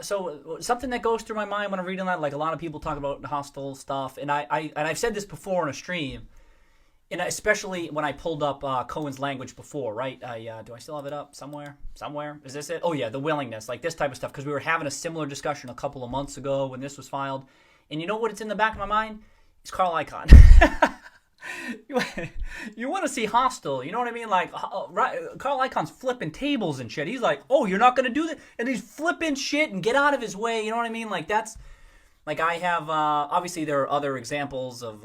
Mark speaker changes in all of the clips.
Speaker 1: So something that goes through my mind when I'm reading that, like a lot of people talk about hostile stuff, and I've said this before in a stream, and especially when I pulled up Cohen's language before, right? Do I still have it up somewhere? Somewhere is this it? Oh yeah, the willingness, like this type of stuff, because we were having a similar discussion a couple of months ago when this was filed, and you know what? It's in the back of my mind. It's Carl Icahn. you, you want to see hostile, you know what I mean? Like, right, Carl Icahn's flipping tables and shit. He's like, oh, you're not going to do that? And he's flipping shit and get out of his way. You know what I mean? Like, that's, like, I have, obviously there are other examples of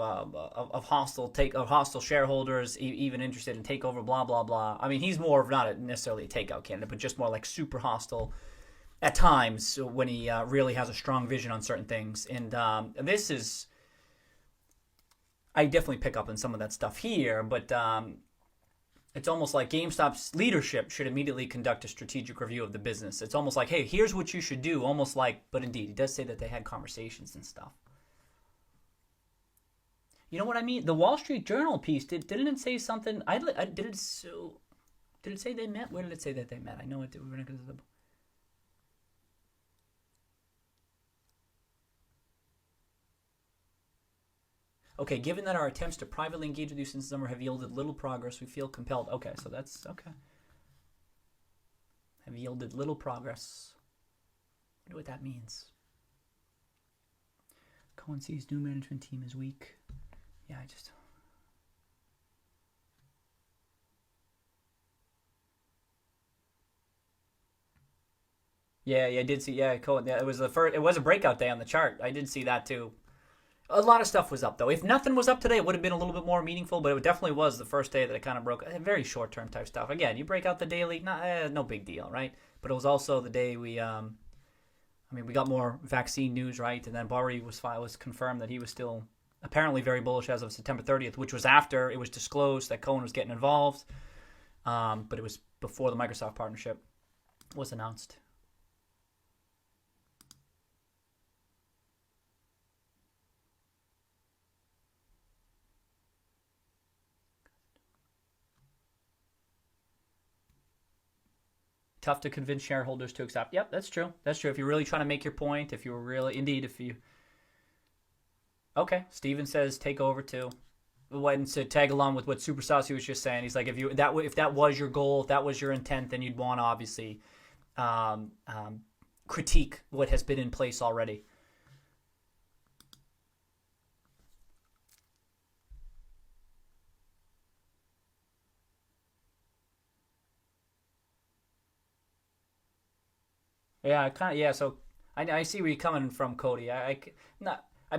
Speaker 1: hostile shareholders, even interested in takeover, blah, blah, blah. I mean, he's more of not necessarily a takeout candidate, but just more like super hostile at times when he really has a strong vision on certain things. And this is, I definitely pick up on some of that stuff here, but it's almost like GameStop's leadership should immediately conduct a strategic review of the business. It's almost like, hey, here's what you should do. Almost like, but indeed, he does say that they had conversations and stuff. You know what I mean? The Wall Street Journal piece didn't it say something? Did it say they met? Where did it say that they met? I know it. We're not going to. Okay, given that our attempts to privately engage with you since summer have yielded little progress, we feel compelled. Okay, so that's okay. Have yielded little progress. I wonder what that means. Cohen sees new management team is weak. Yeah, I just. Yeah, I did see. Yeah, Cohen. Yeah, it was the first. It was a breakout day on the chart. I did see that too. A lot of stuff was up though. If nothing was up today, it would have been a little bit more meaningful. But it definitely was the first day that it kind of broke. Very short term type stuff. Again, you break out the daily, no big deal, right? But it was also the day we, I mean, we got more vaccine news, right? And then Burry was confirmed that he was still apparently very bullish as of September 30th, which was after it was disclosed that Cohen was getting involved. But it was before the Microsoft partnership was announced. Tough to convince shareholders to accept. Yep, that's true. That's true. If you're really trying to make your point, if you were really, indeed, if you. Okay, Steven says take over too. And to tag along with what Super Saucy was just saying, he's like, if that was your goal, if that was your intent, then you'd want to obviously um, um, critique what has been in place already. Yeah, I kind of yeah. So I see where you're coming from, Cody. Not I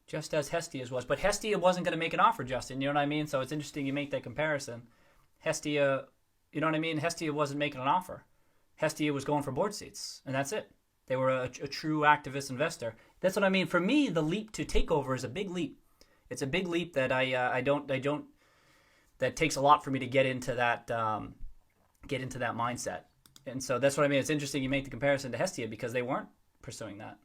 Speaker 1: just as Hestia's was, but Hestia wasn't going to make an offer, Justin. You know what I mean? So it's interesting you make that comparison. Hestia, you know what I mean? Hestia wasn't making an offer. Hestia was going for board seats, and that's it. They were a true activist investor. That's what I mean. For me, the leap to takeover is a big leap. It's a big leap that I don't that takes a lot for me to get into that mindset. And so that's what I mean. It's interesting you make the comparison to Hestia because they weren't pursuing that.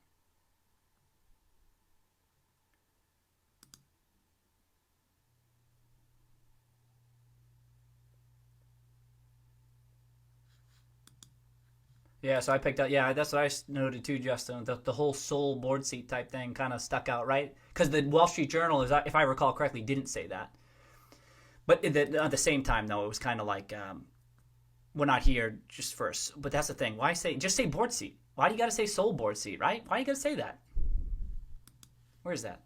Speaker 1: Yeah, so I picked up. Yeah, that's what I noted too, Justin. The whole soul board seat type thing kind of stuck out, right? Because the Wall Street Journal, if I recall correctly, didn't say that. But at the same time, though, it was kind of like we're not here just first. But that's the thing. Why say just say board seat? Why do you got to say soul board seat, right? Why do you got to say that? Where's that?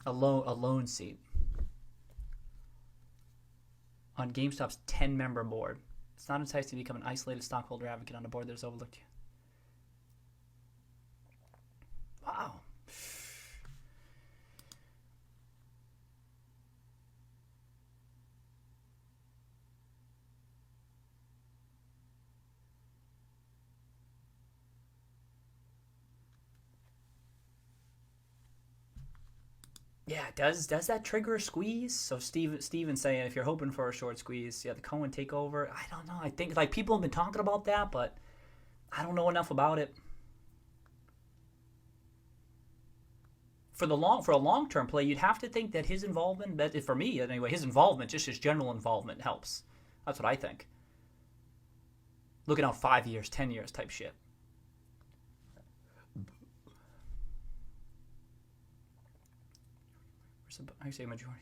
Speaker 1: A loan seat on GameStop's 10-member board. It's not enticing to become an isolated stockholder advocate on a board that is overlooked. Wow. Yeah, does that trigger a squeeze? So Steven saying if you're hoping for a short squeeze, yeah, the Cohen takeover. I don't know. I think like people have been talking about that, but I don't know enough about it. for a long term play, you'd have to think that his involvement, that for me anyway, his involvement, just his general involvement, helps. That's what I think. Looking out 5 years, 10 years type shit. I say majority.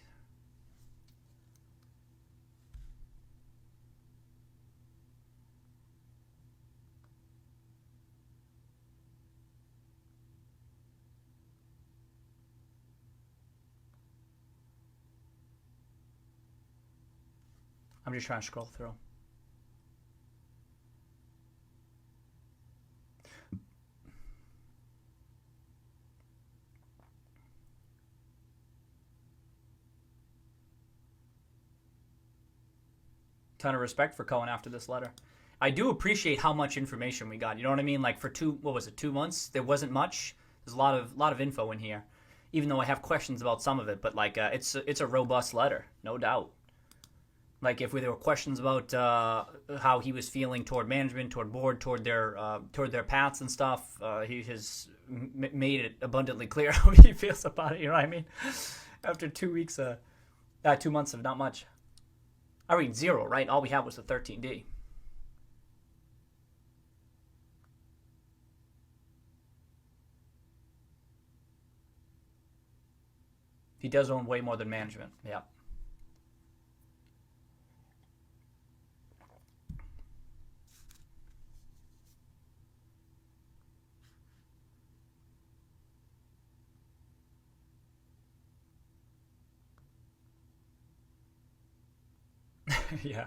Speaker 1: I'm just trying to scroll through. Ton of respect for Cohen after this letter. I do appreciate how much information we got. You know what I mean? Like for 2 months, there wasn't much. There's a lot of info in here, even though I have questions about some of it. But like, it's a robust letter, no doubt. Like if there were questions about how he was feeling toward management, toward board, toward their paths and stuff, he has made it abundantly clear how he feels about it. You know what I mean? After 2 weeks, 2 months of not much. I mean, 0, right? All we had was the 13D. He does own way more than management. Yeah. Yeah.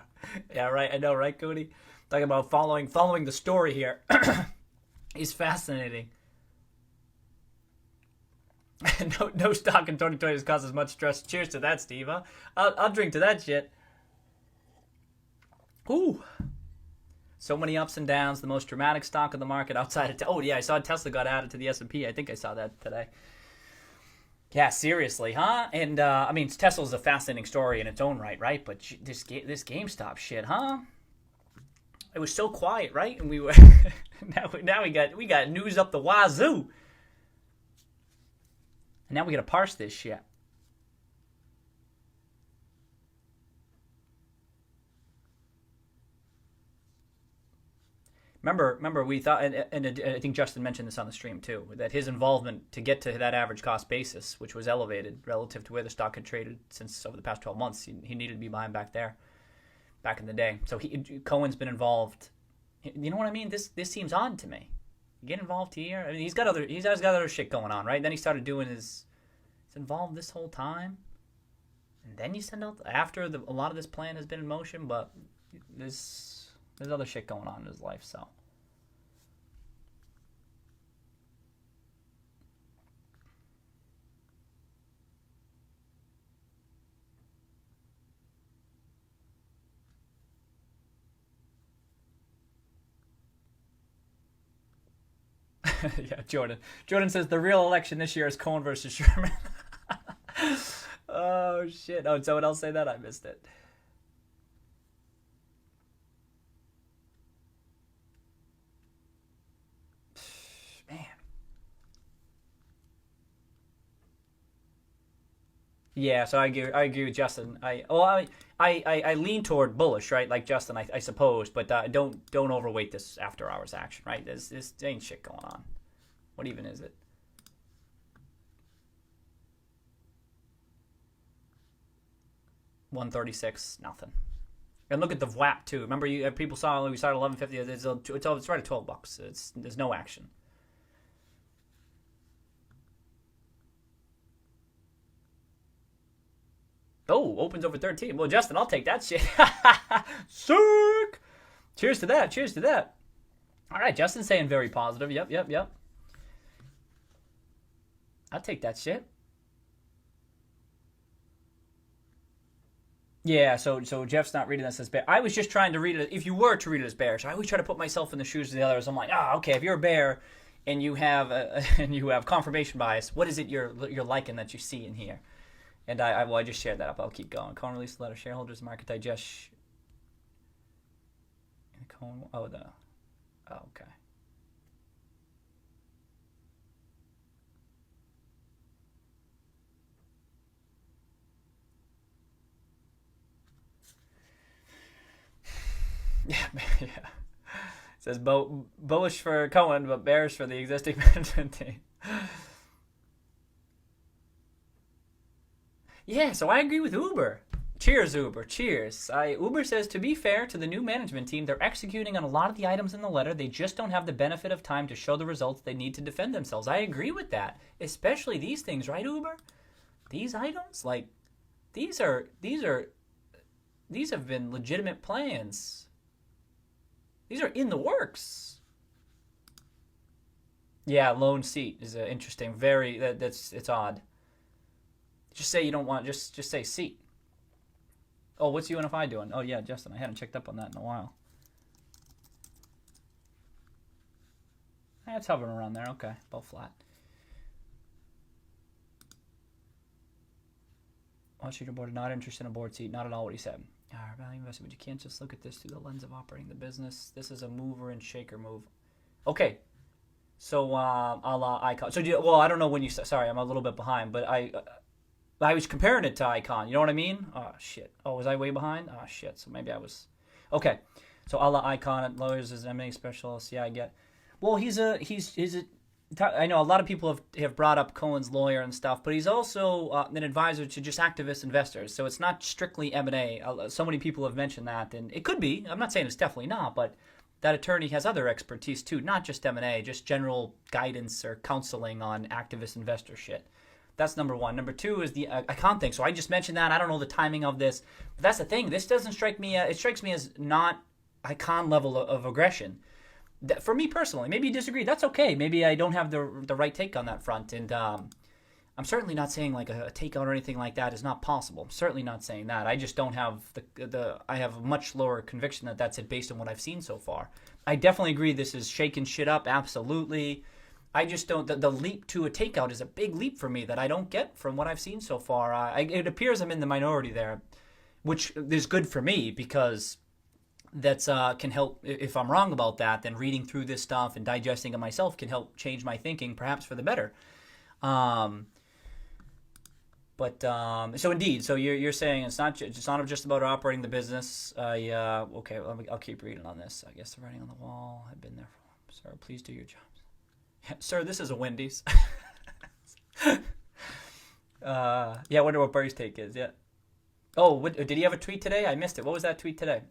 Speaker 1: Yeah, right. I know, right, Cody? Talking about following the story here is fascinating. No stock in 2020 has caused as much stress. Cheers to that, Steve. Huh? I'll drink to that shit. Ooh. So many ups and downs. The most dramatic stock in the market outside of... Oh, yeah, I saw Tesla got added to the S&P. I think I saw that today. Yeah, seriously, huh? And, I mean, Tesla's a fascinating story in its own right? But this GameStop shit, huh? It was so quiet, right? And we were... now we got news up the wazoo. And now we got to parse this shit. Remember, we thought, and I think Justin mentioned this on the stream too, that his involvement to get to that average cost basis, which was elevated relative to where the stock had traded since over the past 12 months, he needed to be buying back there, back in the day. So Cohen's been involved. You know what I mean? This seems odd to me. You get involved here. I mean, he's got other shit going on, right? Then he started doing he's involved this whole time, and then you send out after a lot of this plan has been in motion, but there's other shit going on in his life, so. Yeah, Jordan. Jordan says the real election this year is Cohen versus Sherman. Oh, shit. Oh, did someone else say that? I missed it. Man. Yeah, so I agree with Justin. I lean toward bullish, right? Like Justin, I suppose, but don't overweight this after hours action, right? This ain't shit going on. What even is it? $136, nothing. And look at the VWAP too. Remember, people saw we started 1150. It's right at $12. There's no action. Oh, opens over 13. Well, Justin, I'll take that shit. Sick. Cheers to that. Cheers to that. All right, Justin's saying very positive. Yep. I'll take that shit. Yeah, so Jeff's not reading this as bear. I was just trying to read it. If you were to read it as bearish, I always try to put myself in the shoes of the others. I'm like, okay, if you're a bear and you have confirmation bias, what is it you're liking that you see in here? And I just shared that up. I'll keep going. Cohen released a letter. Shareholders, market digest. Okay. Yeah, yeah. It says bullish for Cohen, but bearish for the existing management team. Yeah, so I agree with Uber. Cheers, Uber. Cheers. Uber says, to be fair to the new management team, they're executing on a lot of the items in the letter. They just don't have the benefit of time to show the results they need to defend themselves. I agree with that. Especially these things, right, Uber? These items, like, these have been legitimate plans. These are in the works. Yeah, lone seat is interesting. Very, it's odd. Just say you don't want, just say seat. Oh, what's UNFI doing? Oh, yeah, Justin, I hadn't checked up on that in a while. It's hovering around there. Okay, about flat. Watch your board, not interested in a board seat. Not at all what he said. Value investment, but you can't just look at this through the lens of operating the business. This is a mover and shaker move. Okay, so a la Icon. So well, I don't know when you. Sorry, I'm a little bit behind, but I was comparing it to Icon. You know what I mean? Oh shit. Oh, was I way behind? Oh shit. So maybe I was. Okay, so a la Icon, lawyers as M&A specialist. Yeah, I get. Well, he's a. I know a lot of people have brought up Cohen's lawyer and stuff, but he's also an advisor to just activist investors. So it's not strictly M&A. So many people have mentioned that, and it could be. I'm not saying it's definitely not, but that attorney has other expertise too, not just M&A, just general guidance or counseling on activist investor shit. That's number one. Number two is the Icon thing. So I just mentioned that. I don't know the timing of this, but that's the thing. This doesn't strike me. It strikes me as not Icon level of aggression. For me personally, maybe you disagree. That's okay. Maybe I don't have the right take on that front, and I'm certainly not saying like a takeout or anything like that is not possible. I'm certainly not saying that. I just don't have I have a much lower conviction that that's it based on what I've seen so far. I definitely agree this is shaking shit up, absolutely. I just don't. The leap to a takeout is a big leap for me that I don't get from what I've seen so far. It appears I'm in the minority there, which is good for me because that's can help. If I'm wrong about that, then reading through this stuff and digesting it myself can help change my thinking, perhaps for the better. So indeed, so you're saying it's not just about operating the business. Okay, I'll keep reading on this. I guess the writing on the wall. I've been there. Sir, please do your jobs. Yeah, sir, this is a Wendy's. I wonder what Barry's take is. Yeah. Oh, did he have a tweet today? I missed it. What was that tweet today?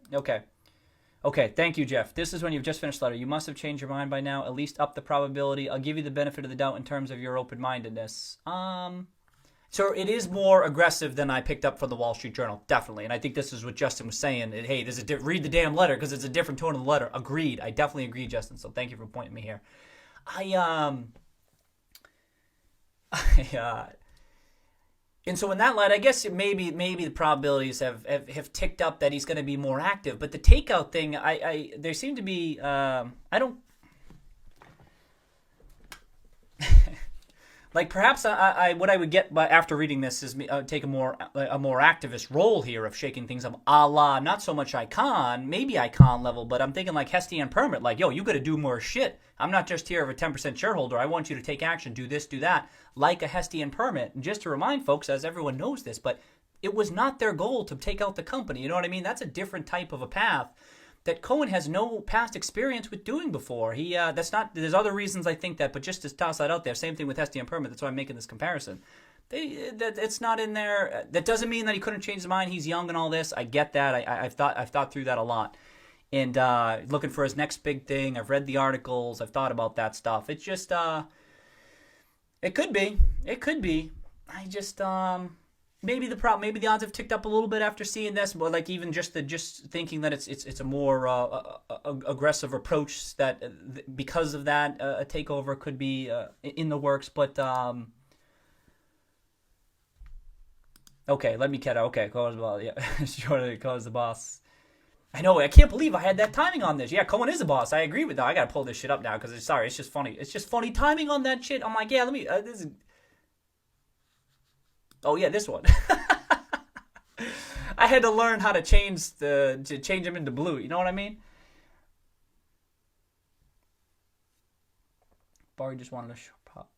Speaker 1: Okay, thank you, Jeff. This is when you've just finished the letter. You must have changed your mind by now. At least up the probability. I'll give you the benefit of the doubt in terms of your open-mindedness. So it is more aggressive than I picked up from the Wall Street Journal, definitely. And I think this is what Justin was saying. Hey, read the damn letter because it's a different tone of the letter. Agreed. I definitely agree, Justin. So thank you for pointing me here. And so in that light, I guess maybe the probabilities have ticked up that he's going to be more active. But the takeout thing, there seem to be I don't like perhaps what I would get after reading this is take a more activist role here of shaking things up, a la not so much Icon, maybe Icon level, but I'm thinking like Hestian Permit, like yo, you got to do more shit. I'm not just here of a 10% shareholder. I want you to take action, do this, do that, like a Hestian Permit. And just to remind folks, as everyone knows this, but it was not their goal to take out the company. You know what I mean? That's a different type of a path that Cohen has no past experience with doing before. That's not. There's other reasons I think that, but just to toss that out there, same thing with Hestian Permit. That's why I'm making this comparison. It's not in there. That doesn't mean that he couldn't change his mind. He's young and all this. I get that. I've thought through that a lot. And looking for his next big thing. I've read the articles. I've thought about that stuff. It's just, it could be. I just, maybe the odds have ticked up a little bit after seeing this. But like even just thinking that it's a more aggressive approach that because of that a takeover could be in the works. But okay, let me get out. Okay, call the boss. I know. I can't believe I had that timing on this. Yeah, Cohen is a boss. I agree with that. I gotta pull this shit up now because it's just funny. It's just funny timing on that shit. I'm like, yeah, let me. This is. Oh yeah, this one. I had to learn how to change them into blue. You know what I mean? Barry just wanted to show pop.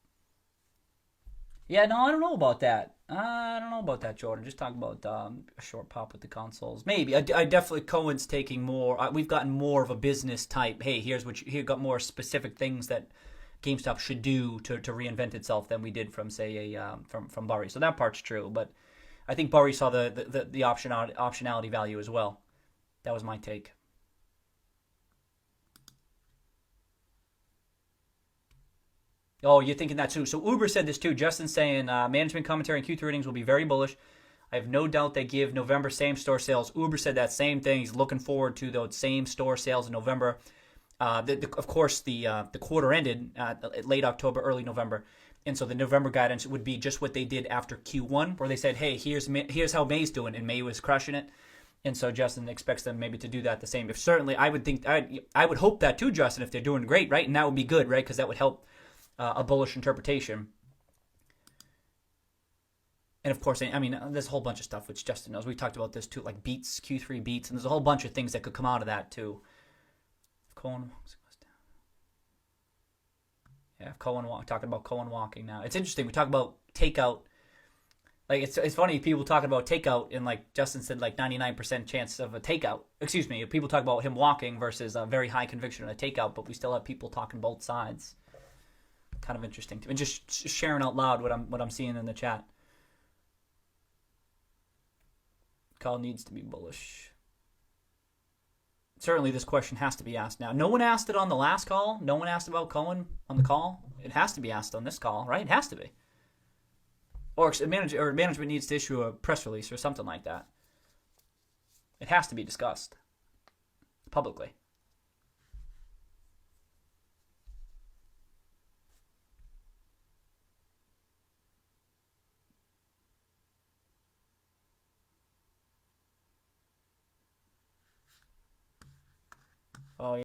Speaker 1: Yeah, no, I don't know about that. I don't know about that, Jordan. Just talk about a short pop with the consoles. Maybe I definitely Cohen's taking more. We've gotten more of a business type. Hey, here's what here got more specific things that GameStop should do to reinvent itself than we did from say a from Burry. So that part's true, but I think Burry saw the optionality value as well. That was my take. Oh, you're thinking that too. So Uber said this too. Justin's saying management commentary and Q3 earnings will be very bullish. I have no doubt they give November same store sales. Uber said that same thing. He's looking forward to those same store sales in November. Of course, the quarter ended late October, early November, and so the November guidance would be just what they did after Q1, where they said, "Hey, here's how May's doing," and May was crushing it. And so Justin expects them maybe to do that the same. If certainly, I would think I would hope that too, Justin. If they're doing great, right, and that would be good, right, because that would help a bullish interpretation. And of course, I mean, there's a whole bunch of stuff which Justin knows. We talked about this too, like beats, Q3 beats, and there's a whole bunch of things that could come out of that too. Cohen, yeah, Cohen talking about Cohen walking now. It's interesting. We talk about takeout. Like it's funny people talking about takeout and like Justin said like 99% chance of a takeout. Excuse me. People talk about him walking versus a very high conviction on a takeout, but we still have people talking both sides. Kind of interesting to me. And just sharing out loud what I'm seeing in the chat. Call needs to be bullish. Certainly this question has to be asked now. No one asked it on the last call. No one asked about Cohen on the call. It has to be asked on this call, right? It has to be. Or management needs to issue a press release or something like that. It has to be discussed publicly.